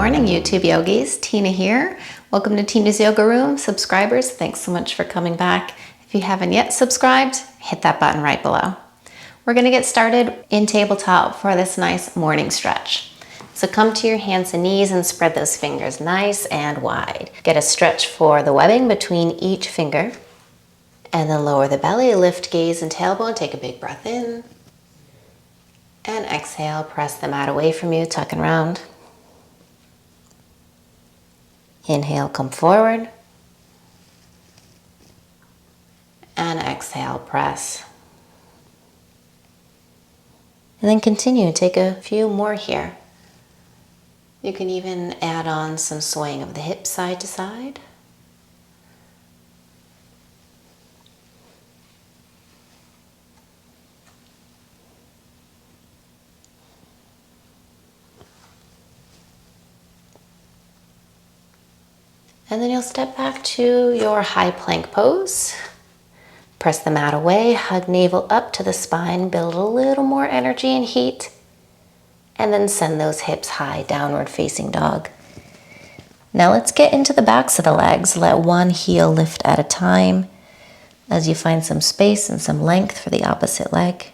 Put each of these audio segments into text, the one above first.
morning, YouTube yogis. Tina here. Welcome to Tina's Yoga Room. Subscribers, thanks so much for coming back. If you haven't yet subscribed, hit that button right below. We're going to get started in tabletop for this nice morning stretch. So come to your hands and knees and spread those fingers nice and wide. Get a stretch for the webbing between each finger. And then lower the belly, lift gaze and tailbone. Take a big breath in. And exhale, press the mat away from you, tuck and round. Inhale, come forward. And exhale, press. And then continue, take a few more here. You can even add on some swaying of the hips side to side. And then you'll step back to your high plank pose. Press the mat away, hug navel up to the spine, build a little more energy and heat. And then send those hips high, downward facing dog. Now let's get into the backs of the legs. Let one heel lift at a time as you find some space and some length for the opposite leg.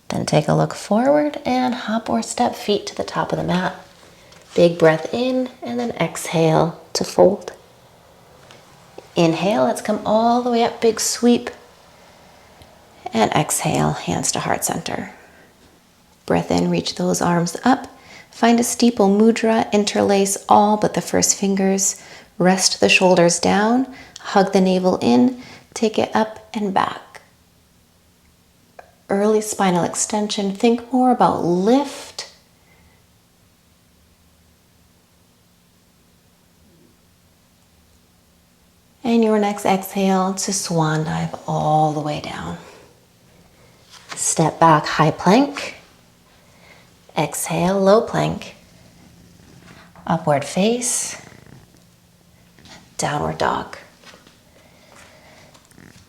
Then take a look forward and hop or step feet to the top of the mat. Big breath in and then exhale to fold. Inhale, let's come all the way up, big sweep. And exhale, hands to heart center. Breath in, reach those arms up. Find a steeple mudra, interlace all but the first fingers. Rest the shoulders down, hug the navel in, take it up and back. Early spinal extension, think more about lift. And your next exhale to swan dive all the way down. Step back, high plank. Exhale, low plank. Upward face. Downward dog.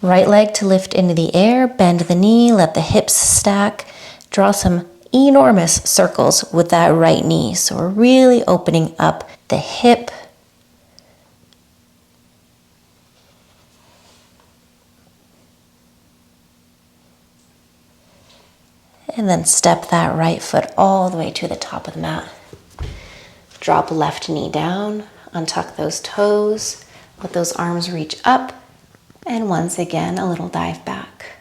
Right leg to lift into the air, bend the knee, let the hips stack. Draw some enormous circles with that right knee. So we're really opening up the hip. And then step that right foot all the way to the top of the mat. Drop left knee down, untuck those toes, let those arms reach up. And once again, a little dive back.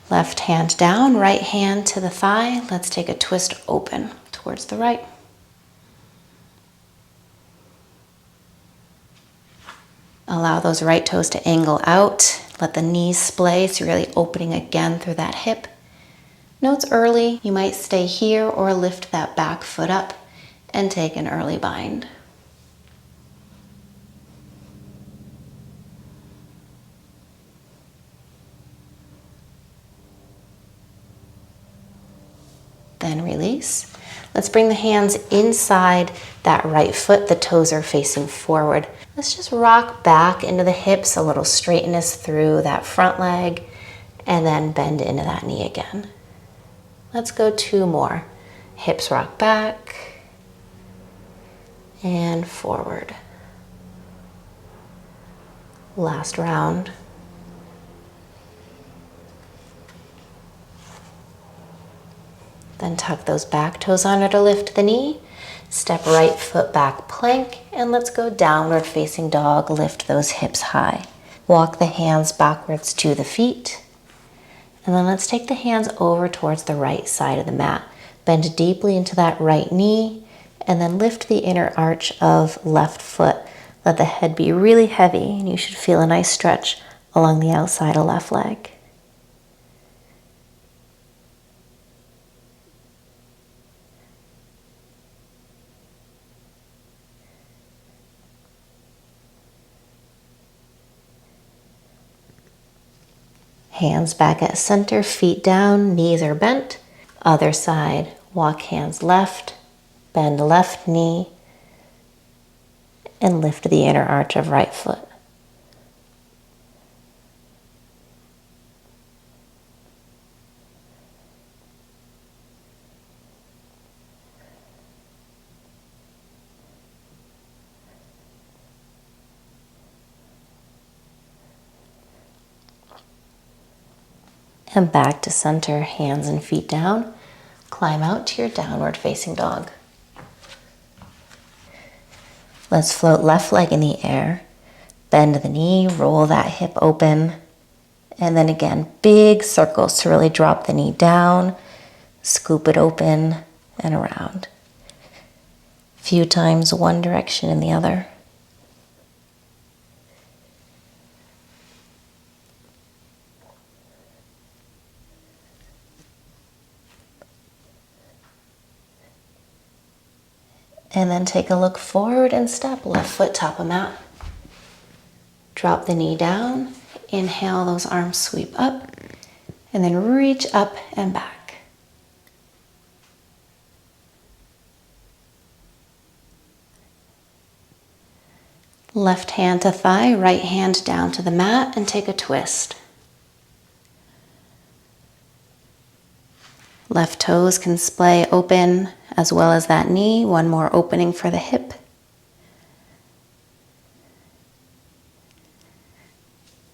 Left hand down, right hand to the thigh. Let's take a twist open towards the right. Allow those right toes to angle out. Let the knees splay, so you're really opening again through that hip. Note it's early. You might stay here or lift that back foot up and take an early bind. Then release. Let's bring the hands inside that right foot. The toes are facing forward. Let's just rock back into the hips, a little straightness through that front leg, and then bend into that knee again. Let's go two more. Hips rock back and forward. Last round. Then tuck those back toes under to lift the knee. Step right foot back plank, and let's go downward facing dog. Lift those hips high. Walk the hands backwards to the feet. And then let's take the hands over towards the right side of the mat. Bend deeply into that right knee, and then lift the inner arch of left foot. Let the head be really heavy, and you should feel a nice stretch along the outside of left leg. Hands back at center, feet down, knees are bent. Other side, walk hands left, bend left knee, and lift the inner arch of right foot. And back to center, hands and feet down. Climb out to your downward facing dog. Let's float left leg in the air. Bend the knee, roll that hip open. And then again, big circles to really drop the knee down, scoop it open and around. A few times one direction and the other. And then take a look forward and step, left foot top of mat. Drop the knee down, inhale, those arms sweep up, and then reach up and back. Left hand to thigh, right hand down to the mat, and take a twist. Left toes can splay open as well as that knee. One more opening for the hip.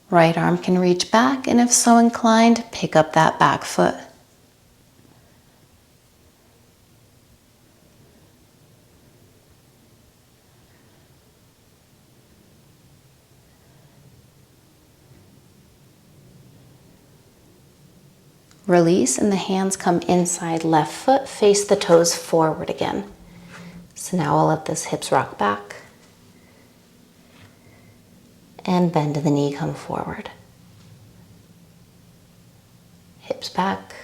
Right arm can reach back, and if so inclined, pick up that back foot. Release, and the hands come inside left foot, face the toes forward again. So now I'll let this hips rock back. And bend the knee, come forward. Hips back.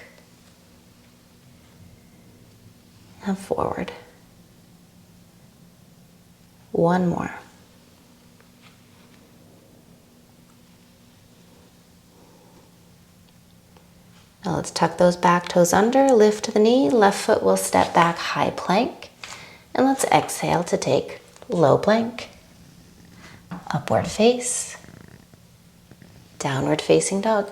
And forward. One more. Now let's tuck those back toes under, lift the knee, left foot will step back, high plank. And let's exhale to take low plank, upward face, downward facing dog.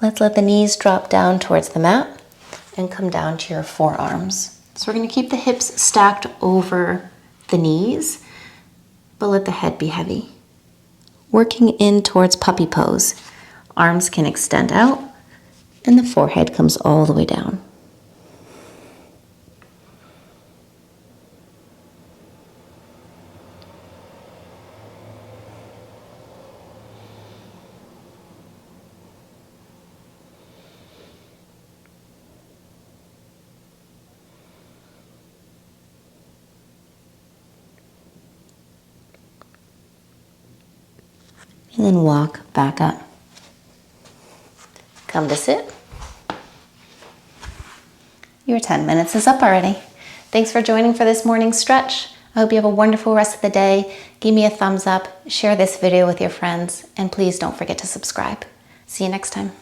Let's let the knees drop down towards the mat and come down to your forearms. So we're going to keep the hips stacked over the knees, but let the head be heavy. Working in towards puppy pose. Arms can extend out and the forehead comes all the way down. And then walk back up. Come to sit. Your 10 minutes is up already. Thanks for joining for this morning stretch. I hope you have a wonderful rest of the day. Give me a thumbs up, share this video with your friends, and please don't forget to subscribe. See you next time.